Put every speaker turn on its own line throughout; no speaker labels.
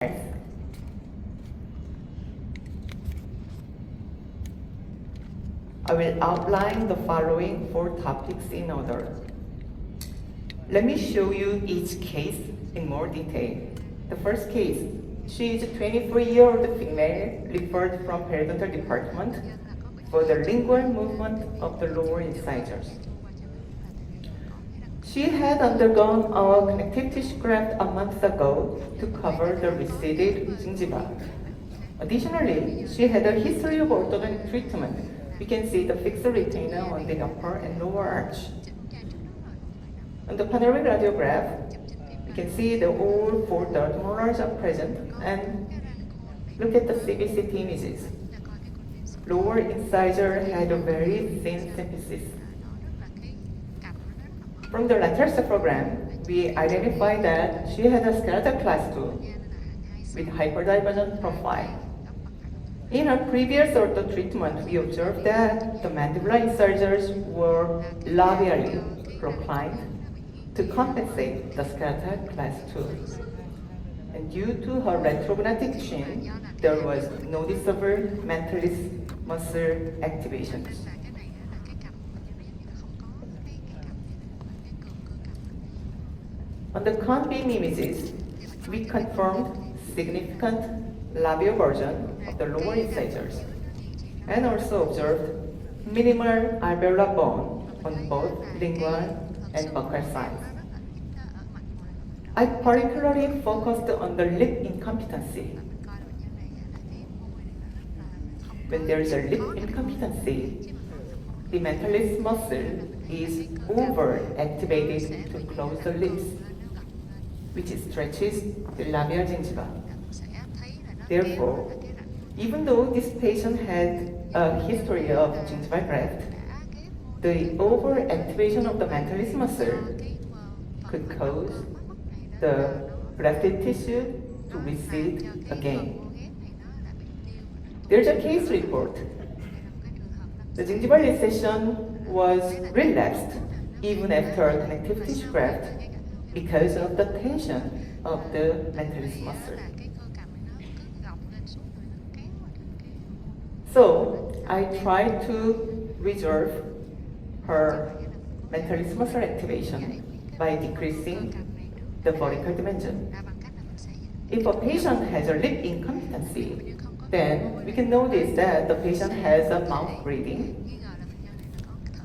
I will outline the following 4 topics in order. Let me show you each case in more detail. The first case, she is a 24-year-old female referred from periodontal department for the lingual movement of the lower incisors. She had undergone a connective tissue graft a month ago to cover the receded gingiva. Additionally, she had a history of orthodontic treatment. You can see the fixed retainer on the upper and lower arch. On the panoramic radiograph, you can see that all 4 third molars are present, and look at the CBCT images. Lower incisor had a very thin symphysis. From the lateral cephalogram, we identified that she had a skeletal class 2 with hyperdivergent profile. In her previous ortho treatment, we observed that the mandibular incisors were labially proclined to compensate the skeletal class 2. And due to her retrognatic chin, there was noticeable mentalis muscle activations. On the cone beam images, we confirmed significant labioversion of the lower incisors and also observed minimal alveolar bone on both lingual and buccal sides. I particularly focused on the lip incompetency. When there is a lip incompetency, the mentalis muscle is over-activated to close the lips, which stretches the labial gingiva. Therefore, even though this patient had a history of gingival graft, the over-activation of the mentalis muscle could cause the grafted tissue to recede again. There's a case report. The gingival recession was relapsed even after connective tissue graft because of the tension of the mentalis muscle. So I tried to resolve her mentalis muscle activation by decreasing the vertical dimension. If a patient has a lip incompetency, then we can notice that the patient has a mouth breathing,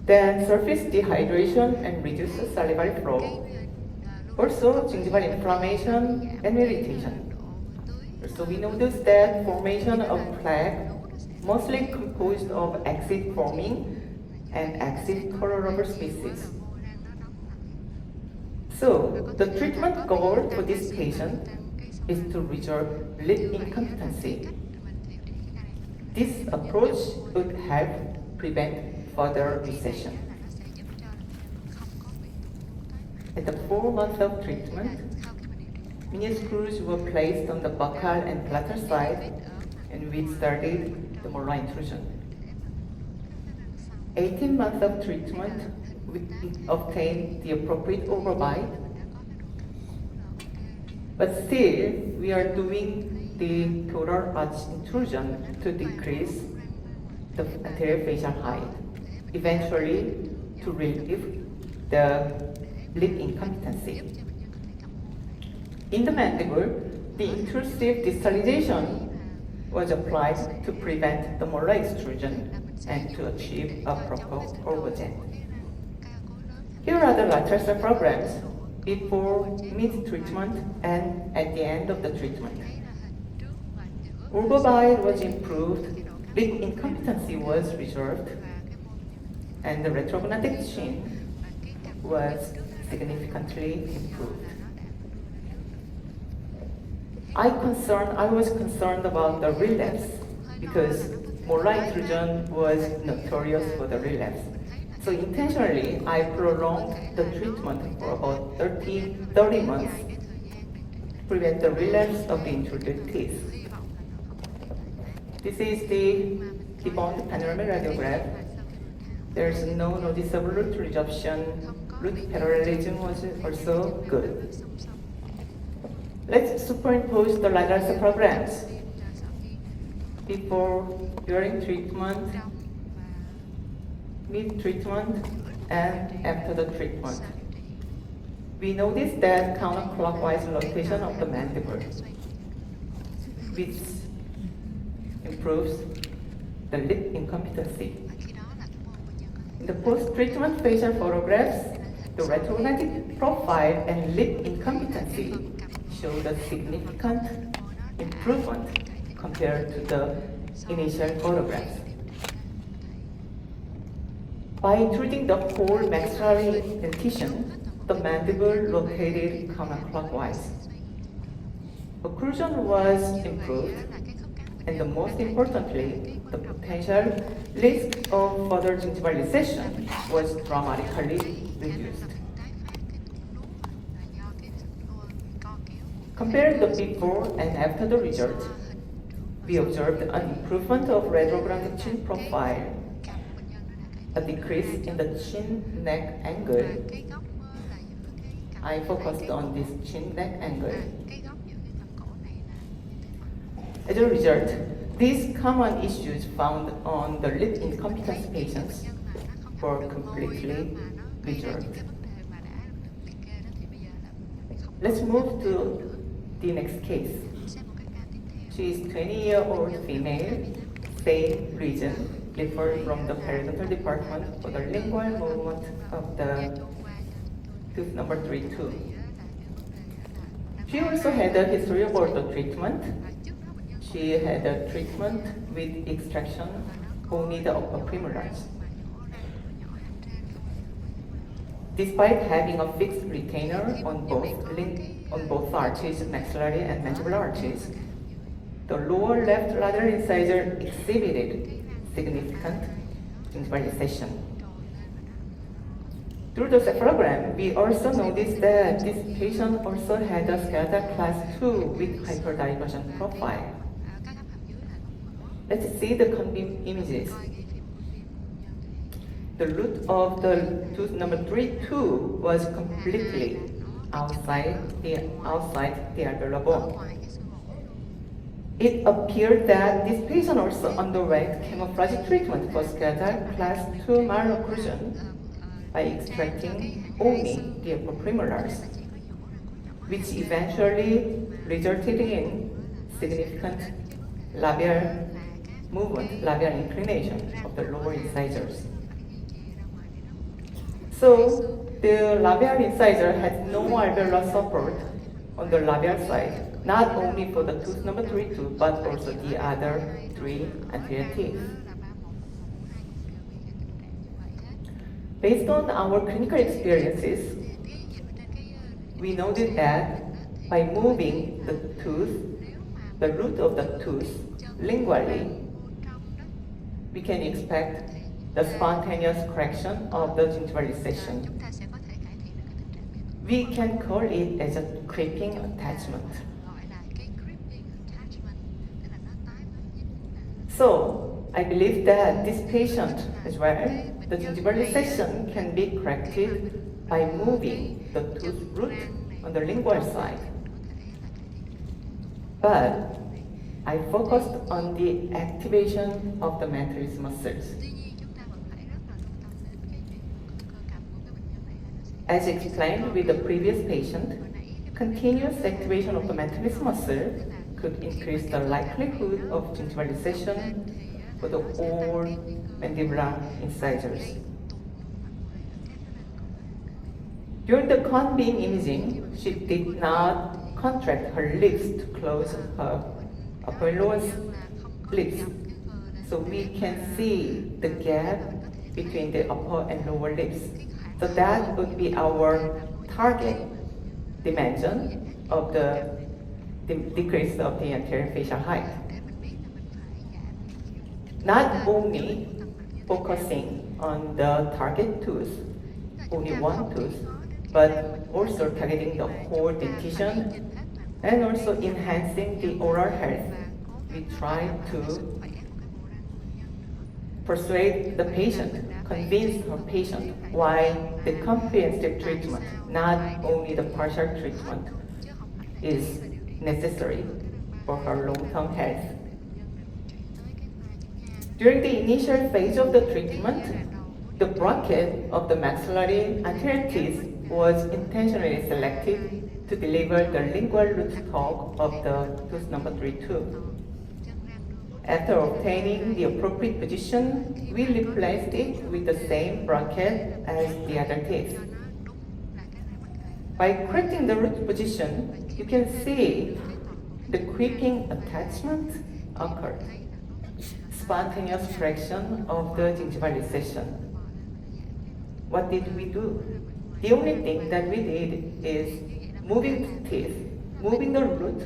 then surface dehydration and reduced salivary flow, also gingival inflammation and irritation. So we notice that formation of plaque mostly composed of acid forming and acid colorable species. So the treatment goal for this patient is to resolve lip incompetency. This approach would help prevent further recession. At the 4 months of treatment, mini screws were placed on the buccal and plateau side, and we started the molar intrusion. 18 months of treatment, we obtained the appropriate overbite, but still we are doing the total arch intrusion to decrease the anterior facial height, eventually to relieve the lip incompetency. In the mandible, the intrusive distalization was applied to prevent the molar extrusion and to achieve a proper orgogen. Here are the lateral cephalograms before, mid-treatment, and at the end of the treatment. Orgobite was improved, lip incompetency was resolved, and the retrognatic chin was significantly improved. I was concerned about the relapse because molar intrusion was notorious for the relapse. So intentionally, I prolonged the treatment for about 30 months to prevent the relapse of the intruded teeth. This is the deboned panoramic radiograph. There's no noticeable root resorption. Root parallelism was also good. Let's superimpose the lateral cephalograms before, during treatment, mid-treatment, and after the treatment. We notice that counterclockwise rotation of the mandible, which improves the lip incompetency. In the post-treatment facial photographs, the retrognatic profile and lip incompetency showed a significant improvement compared to the initial photographs. By treating the whole maxillary dentition, the mandible rotated counterclockwise. Occlusion was improved, and most importantly, the potential risk of further gingival recession was dramatically reduced. Comparing the before and after the result, we observed an improvement of retrographic chin profile, a decrease in the chin-neck angle. I focused on this chin-neck angle. As a result, these common issues found on the lip incompetence patients were completely resolved. Let's move to the next case. She is 20-year-old female, same region, referred from the periodontal department for the lingual movement of the tooth number 3-2. She also had a history of ortho treatment. She had a treatment with extraction only the upper premolars. Despite having a fixed retainer on both arches, maxillary and mandibular arches, the lower left lateral incisor exhibited significant gingival recession. Through the cephalogram, we also noticed that this patient also had a skeletal class 2 with hyperdivergent profile. Let's see the conbeam images. The root of the tooth number 3-2 was completely outside the alveolar bone. It appeared that this patient also underwent camouflage treatment for skeletal class 2 malocclusion by extracting only the upper premolars, which eventually resulted in significant labial movement, labial inclination of the lower incisors. So the labial incisor had no alveolar support on the labial side, not only for the tooth number 3-2, but also the other 3 anterior teeth. Based on our clinical experiences, we noted that by moving the root of the tooth lingually, we can expect the spontaneous correction of the gingival recession. We can call it as a creeping attachment. So, I believe that this patient as well, the gingival recession can be corrected by moving the tooth root on the lingual side. But I focused on the activation of the mentalis muscles. As explained with the previous patient, continuous activation of the mentalis muscle could increase the likelihood of gingival recession for the all mandibular incisors. During the conbeam imaging, she did not contract her lips to close her upper and lower lips, so we can see the gap between the upper and lower lips. So that would be our target dimension of the decrease of the anterior facial height. Not only focusing on the target tooth, only one tooth, but also targeting the whole dentition and also enhancing the oral health. We try to persuade the patient, convince her patient why the comprehensive treatment, not only the partial treatment, is necessary for her long-term health. During the initial phase of the treatment, the bracket of the maxillary anterior teeth was intentionally selected to deliver the lingual rootstock of the tooth number 3-2. After obtaining the appropriate position, we replaced it with the same bracket as the other teeth. By correcting the root position, you can see the creeping attachment occurred. Spontaneous correction of the gingival recession. What did we do? The only thing that we did is moving the teeth, moving the root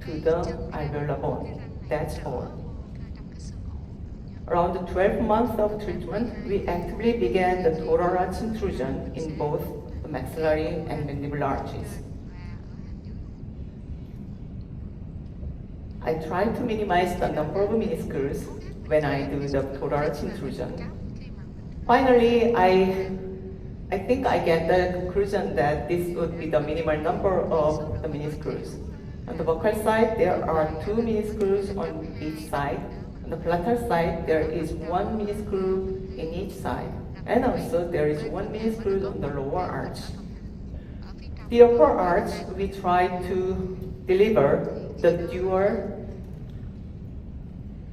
to the alveolar bone. That's all. Around 12 months of treatment, we actively began the total arch intrusion in both the maxillary and mandibular arches. I try to minimize the number of minuscles when I do the total arch intrusion. Finally, I think I get the conclusion that this would be the minimal number of the minuscles. On the vocal side, there are 2 minuscles on each side. On the plantar side, there is 1 minuscule in each side. And also, there is 1 minuscule on the lower arch. The upper arch, we try to deliver the dual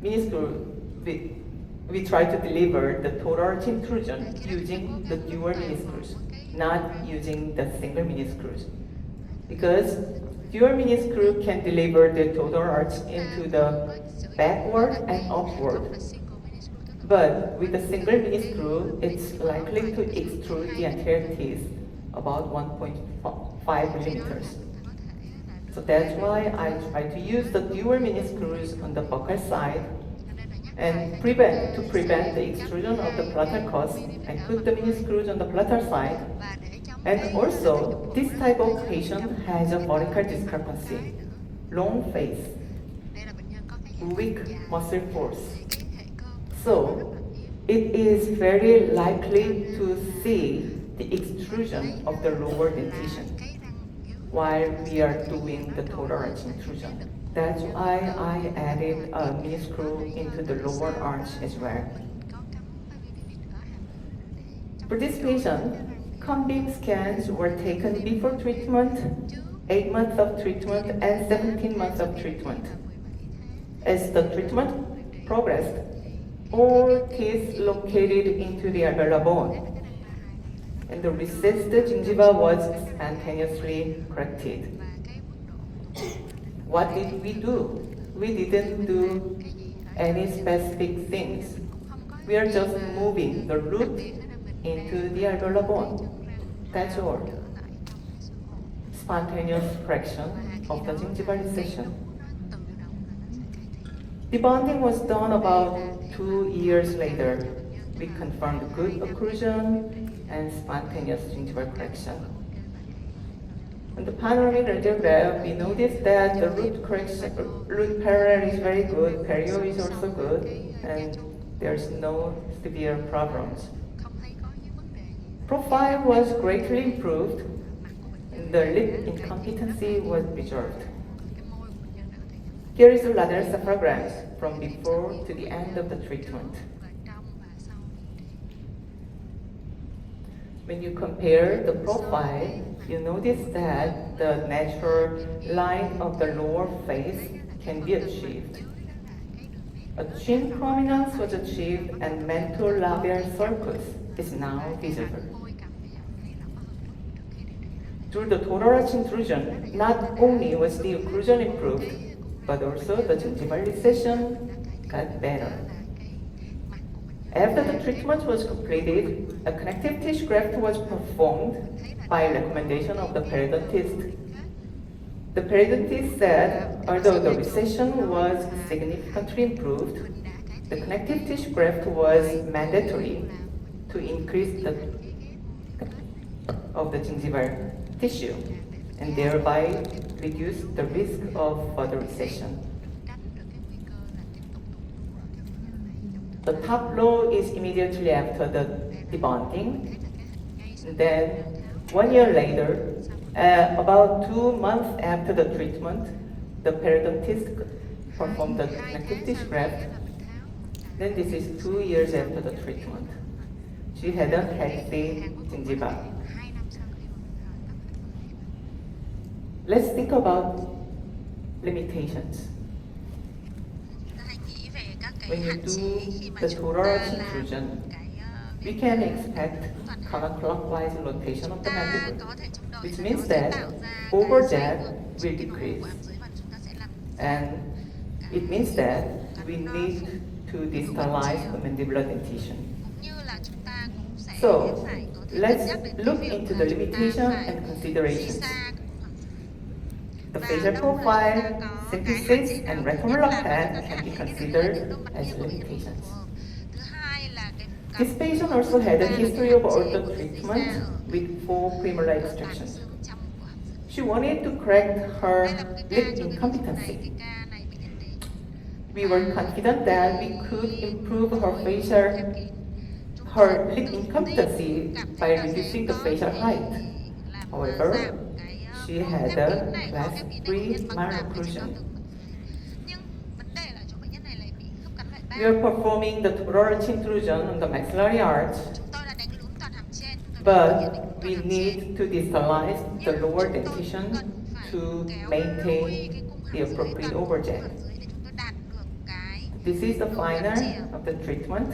minuscule. We try to deliver the total arch intrusion using the dual minuscules, not using the single minuscules. Because dual minuscule can deliver the total arch into the backward and upward. But with a single minuscule, it's likely to extrude the anterior teeth about 1.5 millimeters. So that's why I try to use the dual minuscules on the buccal side and to prevent the extrusion of the plantar cusp, I put the minuscules on the plantar side. And also, this type of patient has a vertical discrepancy, long face, weak muscle force. So, it is very likely to see the extrusion of the lower dentition while we are doing the total arch intrusion. That's why I added a minuscule into the lower arch as well. For this patient, CUNG scans were taken before treatment, 8 months of treatment, and 17 months of treatment. As the treatment progressed, all teeth located into the alveolar bone, and the recessed gingiva was spontaneously corrected. What did we do? We didn't do any specific things. We are just moving the root into the alveolar bone. That's all. Spontaneous correction of the gingival recession. The bonding was done about 2 years later. We confirmed good occlusion and spontaneous gingival correction. On the panoramic radiograph, we noticed that the root parallel is very good, perio is also good, and there's no severe problems. Profile was greatly improved, and the lip incompetency was preserved. Here is the lateral cephalograms from before to the end of the treatment. When you compare the profile, you notice that the natural line of the lower face can be achieved. A chin prominence was achieved and mentolabial sulcus is now visible. Through the total arch intrusion, not only was the occlusion improved, but also the gingival recession got better. After the treatment was completed, a connective tissue graft was performed by recommendation of the periodontist. The periodontist said, although the recession was significantly improved, the connective tissue graft was mandatory to increase the of the gingival tissue and thereby reduce the risk of further recession. The top row is immediately after the debonding. Then 1 year later, about 2 months after the treatment, the periodontist performed the connective graft. Then this is 2 years after the treatment. She had a healthy gingiva. Let's think about limitations. When you do the total intrusion, we can expect counterclockwise rotation of the mandible, which means that overjet will decrease. And it means that we need to distalize the mandibular dentition. So, let's look into the limitation and considerations. The facial profile, synthesis, and reticular pad can be considered as limitations. This patient also had a history of ortho treatment with 4 premolar extractions. She wanted to correct her lip incompetency. We were confident that we could improve her lip incompetency by reducing the facial height. However, she had a class-free malocclusion. We are performing the total intrusion on the maxillary arch, but we need to distalize the lower dentition to maintain the appropriate overjet. This is the final of the treatment.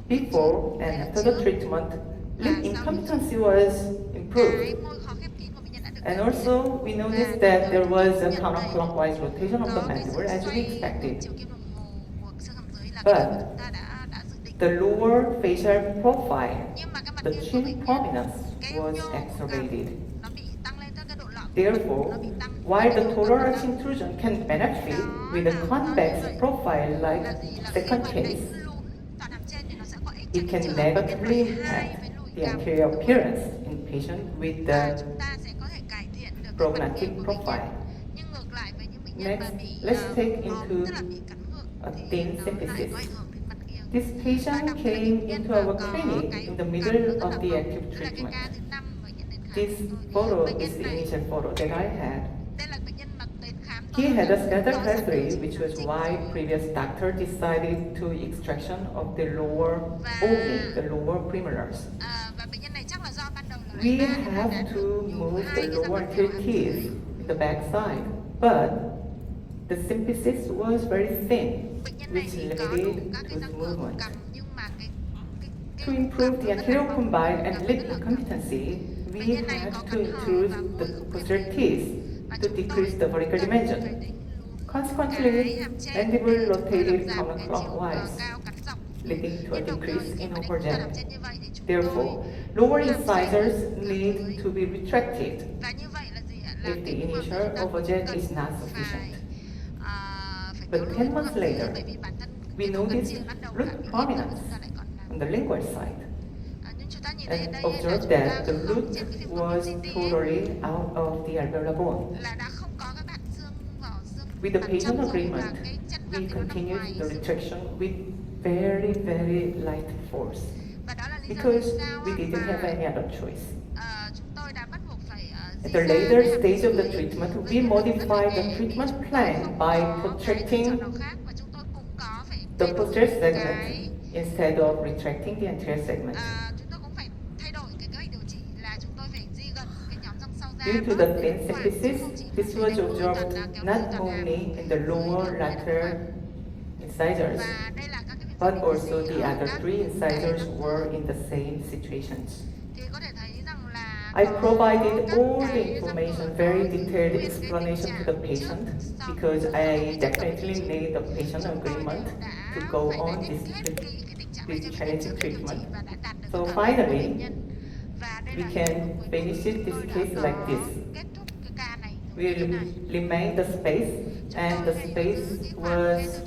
Before and after the treatment, lip incompetency was improved. And also, we noticed that there was a counterclockwise rotation of the mandible as we expected. But the lower facial profile, the chin prominence, was exacerbated. Therefore, while the total arch intrusion can benefit with a convex profile like second case, it can negatively impact the anterior appearance in patients with the prognatic profile. Next, let's take into a thin synthesis. This patient came into our clinic in the middle of the active treatment. This photo is the initial photo that I had. He had a skeletal class 3, which was why previous doctor decided to extraction of the lower opening, the lower premolars. We have to move the lower anterior teeth in the back side, but the symphysis was very thin, which limited tooth movement. To improve the anterior combine and lip incompetency, we had to introduce the posterior teeth to decrease the vertical dimension. Consequently, mandible rotated counterclockwise, leading to a decrease in overjet. Therefore, lower incisors need to be retracted if the initial overjet is not sufficient. But 10 months later, we noticed root prominence on the lingual side and observed that the root was totally out of the alveolar bone. With the patient agreement, we continued the retraction with very, very light force because we didn't have any other choice. At the later stage of the treatment, we modified the treatment plan by protracting the posterior segment instead of retracting the anterior segment. Due to the thin symphysis, this was observed not only in the lower lateral incisors, but also the other 3 incisors were in the same situations. I provided all the information, very detailed explanation to the patient because I definitely need the patient agreement to go on this challenging treatment. So finally, we can finish this case like this. We remained the space, and the space was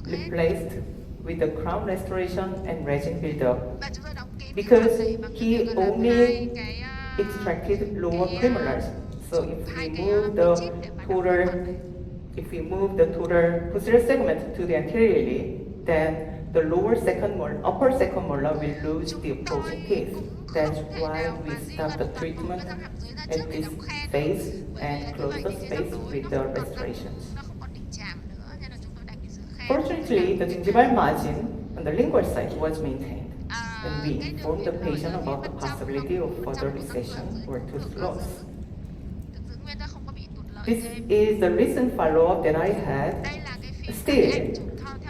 replaced with the crown restoration and resin buildup because he only extracted lower premolars. So if we move the total posterior segment to the anteriorly, then the upper second molar will lose the opposing teeth. That's why we stop the treatment at this phase and close the space with the restorations. Fortunately, the gingival margin on the lingual side was maintained, and we informed the patient about the possibility of further recession or tooth loss. This is the recent follow-up that I had. Still,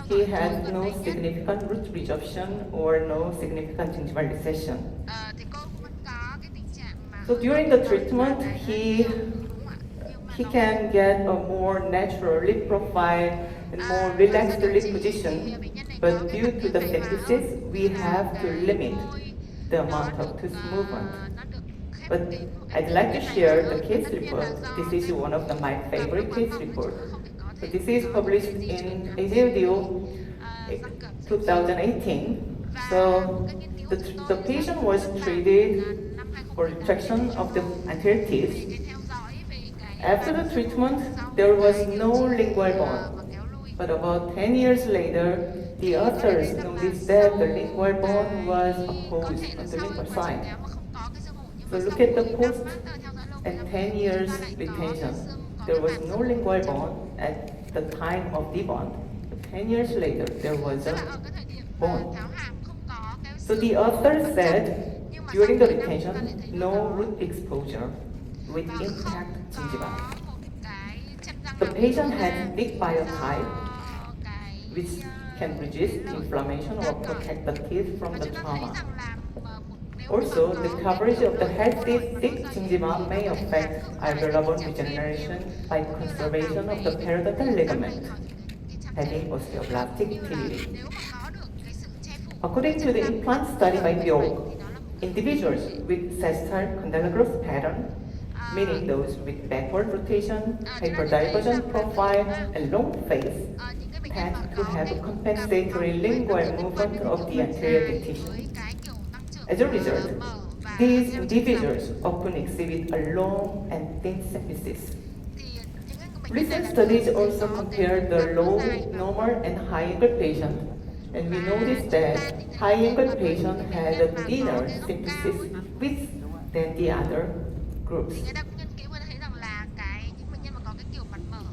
he had no significant root resorption or no significant gingival recession. So during the treatment, he can get a more natural lip profile and more relaxed lip position, but due to the synthesis, we have to limit the amount of tooth movement. But I'd like to share the case report. This is one of my favorite case reports. So this is published in CHIillU 2018. So the patient was treated for retraction of the anterior teeth. After the treatment, there was no lingual bone. But about 10 years later, the authors noticed that the lingual bone was opposed on the lingual side. So look at the post and 10 years retention. There was no lingual bone at the time of debond. 10 years later, there was a bone. So the author said, during the retention, no root exposure with intact gingiva. The patient had thick biotype, which can resist inflammation or protect the teeth from the trauma. Also, the coverage of the healthy thick gingiva may affect alveolar bone regeneration by conservation of the periodontal ligament, having osteoblastic teeth. According to the implant study by Vao-Wioc, individuals with sagittal condylar growth pattern, meaning those with backward rotation, hyperdivergent profile, and long face, tend to have a compensatory lingual movement of the anterior dentition. As a result, these individuals often exhibit a long and thin symphysis. Recent studies also compared the low, normal, and high angle patient, and we noticed that high angle patient had a thinner symphysis width than the other groups.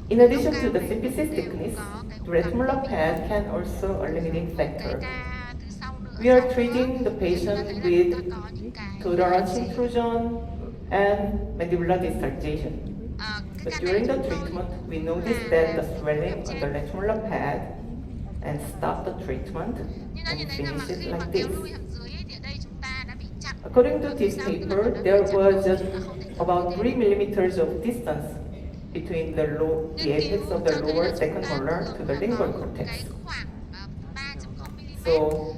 In addition to the symphysis thickness, the reticular pad can also a limiting factor. We are treating the patient with total arch intrusion and mandibular distalization. But during the treatment, we noticed that the swelling on the reticular pad and stop the treatment and finish it like this. According to this paper, there was just about 3 millimeters of distance between the apex of the lower second molar to the lingual cortex. So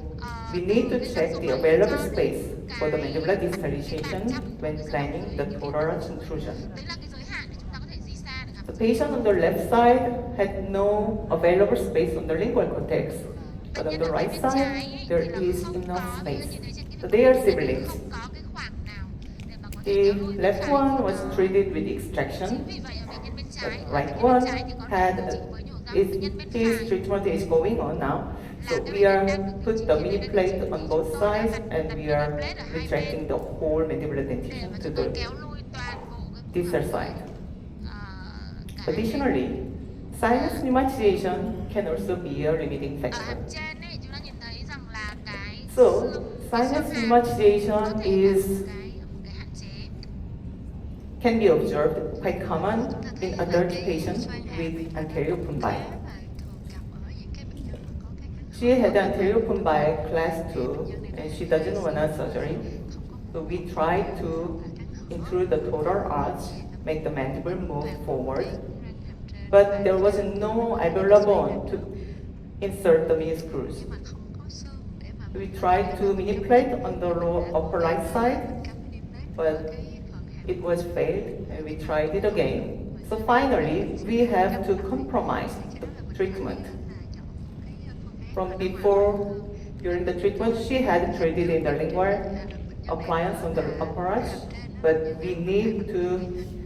we need to check the available space for the mandibular distalization when planning the total arch intrusion. The patient on the left side had no available space on the lingual cortex, but on the right side, there is enough space. So they are siblings. The left one was treated with extraction. The right one his treatment is going on now. So we are put the mini plate on both sides, and we are retracting the whole mandibular dentition to the distal side. Additionally, sinus pneumatization can also be a limiting factor. So, sinus pneumatization can be observed quite common in adult patients with anterior open bite. She had anterior open bite class 2 and she doesn't want a surgery. So we tried to intrude the total arch, make the mandible move forward. But there was no alveolar bone to insert the mini screws. We tried to manipulate on the upper right side, but it was failed, and we tried it again. So finally, we have to compromise the treatment. From before, during the treatment, she had treated in the lingual appliance on the upper arch, but we need to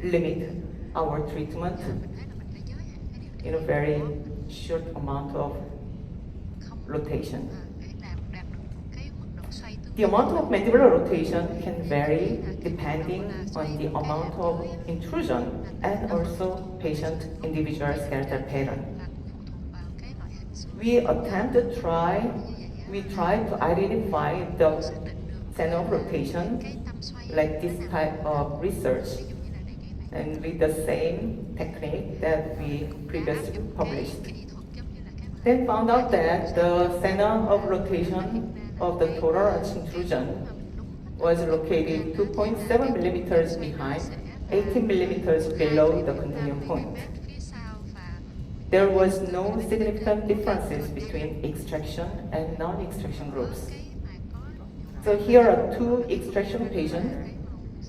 limit our treatment in a very short amount of rotation. The amount of mandibular rotation can vary depending on the amount of intrusion and also patient individual skeletal pattern. We try to identify the center of rotation like this type of research and with the same technique that we previously published. Then found out that the center of rotation of the total arch intrusion was located 2.7 millimeters behind, 18 millimeters below the continuum point. There was no significant differences between extraction and non-extraction groups. So here are two extraction patients.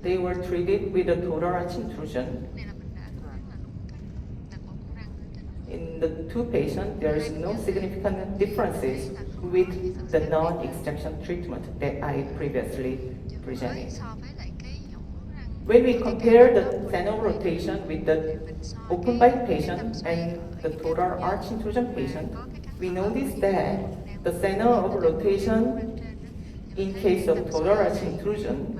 They were treated with a total arch intrusion. In the two patients, there is no significant differences with the non-extraction treatment that I previously presented. When we compare the center of rotation with the open bite patient and the total arch intrusion patient, we notice that the center of rotation in case of total arch intrusion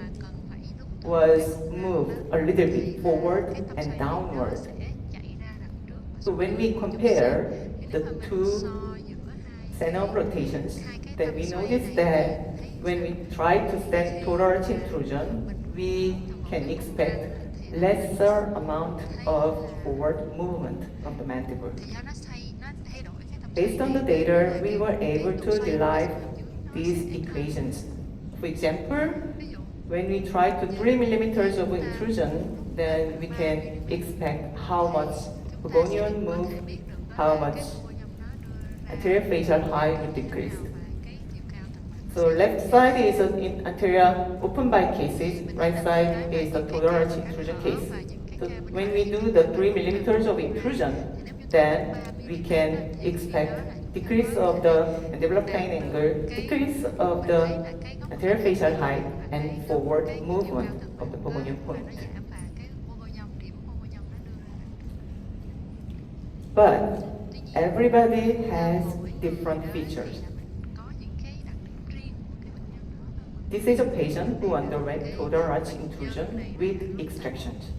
was moved a little bit forward and downward. So when we compare the two center of rotations, then we notice that when we try to set total arch intrusion, we can expect lesser amount of forward movement of the mandible. Based on the data, we were able to derive these equations. For example, when we try to 3 millimeters of intrusion, then we can expect how much Pogonian move, how much anterior facial height will decrease. So left side is in anterior open bite cases, right side is the total arch intrusion case. So when we do the 3 millimeters of intrusion, then we can expect decrease of the mandibular plane angle, decrease of the anterior facial height, and forward movement of the Pogonian point. But everybody has different features. This is a patient who underwent total arch intrusion with extractions.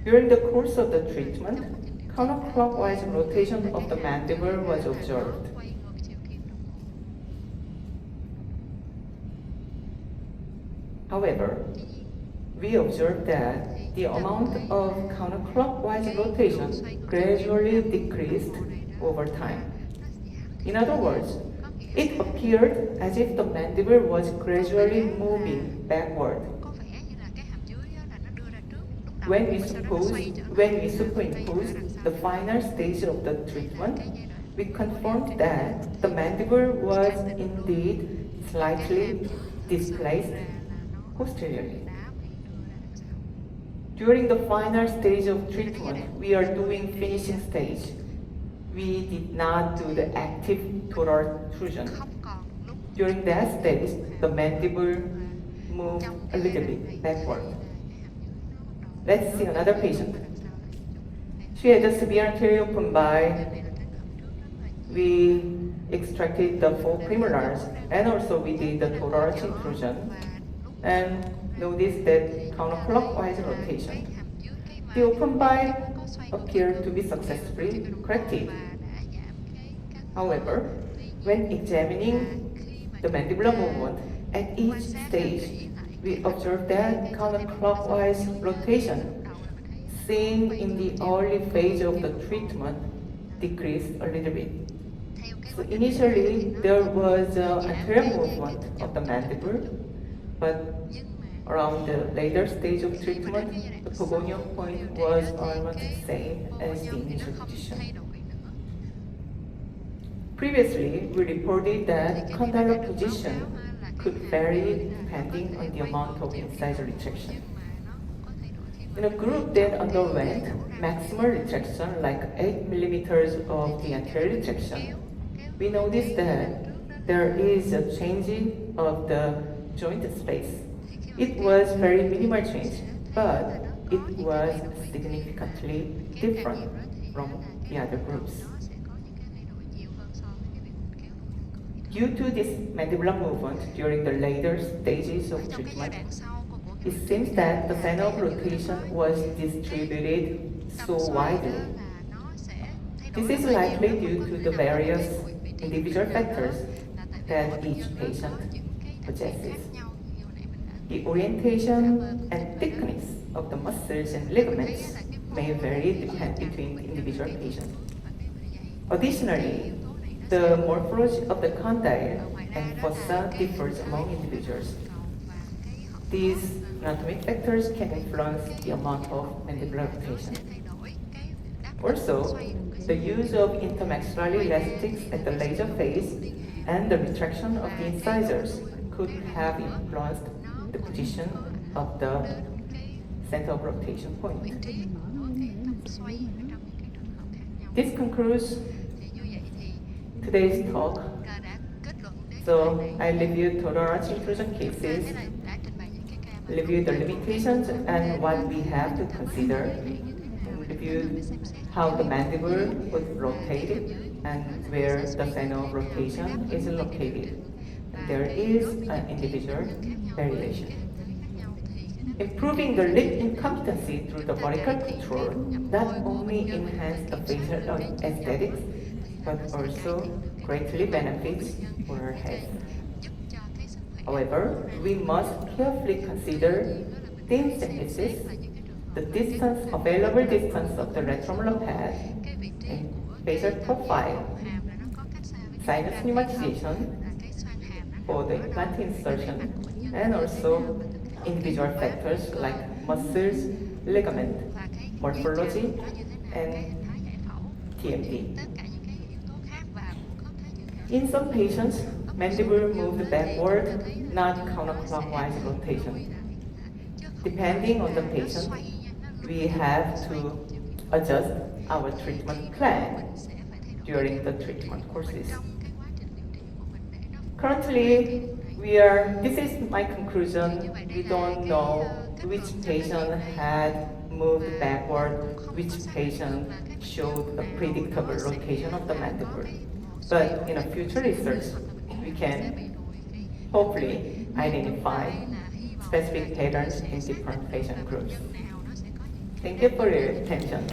During the course of the treatment, counterclockwise rotation of the mandible was observed. However, we observed that the amount of counterclockwise rotation gradually decreased over time. In other words, it appeared as if the mandible was gradually moving backward. When we superimposed the final stage of the treatment, we confirmed that the mandible was indeed slightly displaced posteriorly. During the final stage of treatment, we are doing finishing stage. We did not do the active total intrusion. During that stage, the mandible moved a little bit backward. Let's see another patient. She had a severe anterior open bite. We extracted the 4 premolars and also we did the total arch intrusion and noticed that counterclockwise rotation. The open bite appeared to be successfully corrected. However, when examining the mandibular movement at each stage, we observed that counterclockwise rotation seen in the early phase of the treatment decreased a little bit. So initially, there was an anterior movement of the mandible, but around the later stage of treatment, the Pogonian point was almost the same as the initial position. Previously, we reported that condylar position could vary depending on the amount of incisor retraction. In a group that underwent maximal retraction, like 8 millimeters of the anterior retraction, we noticed that there is a changing of the joint space. It was very minimal change, but it was significantly different from the other groups. Due to this mandibular movement during the later stages of
Trong cái giai
treatment,
đoạn sau của cuộc
it seems that the center of rotation was distributed so widely. This is likely due to the various individual factors that each patient possesses. The orientation and thickness of the muscles and ligaments may vary between individual patients. Additionally, the morphology of the condyle and fossa differs among individuals. These anatomic factors can influence the amount of mandibular rotation. Also, the use of intermaxillary elastics at the laser phase and the retraction of the incisors could have influenced the position of the center of rotation point. This concludes today's talk. So I review tolerance inclusion cases, review the limitations and what we have to consider, and review how the mandible was rotated and where the center of rotation is located. And there is an individual variation. Improving the lip incompetency through the vertical control not only enhances the facial aesthetics, but also greatly benefits oral health. However, we must carefully consider thin synthesis, the available distance of the retromolar pad, and facial profile, sinus pneumatization for the implant insertion, and also individual factors like muscles, ligament, morphology, and TMD. In some patients, mandible moved backward, not counterclockwise rotation. Depending on the patient, we have to adjust our treatment plan during the treatment courses. Currently, this is my conclusion. We don't know which patient had moved backward, which patient showed a predictable rotation of the mandible. But in a future research, we can hopefully identify specific patterns in different patient groups. Thank you for your attention.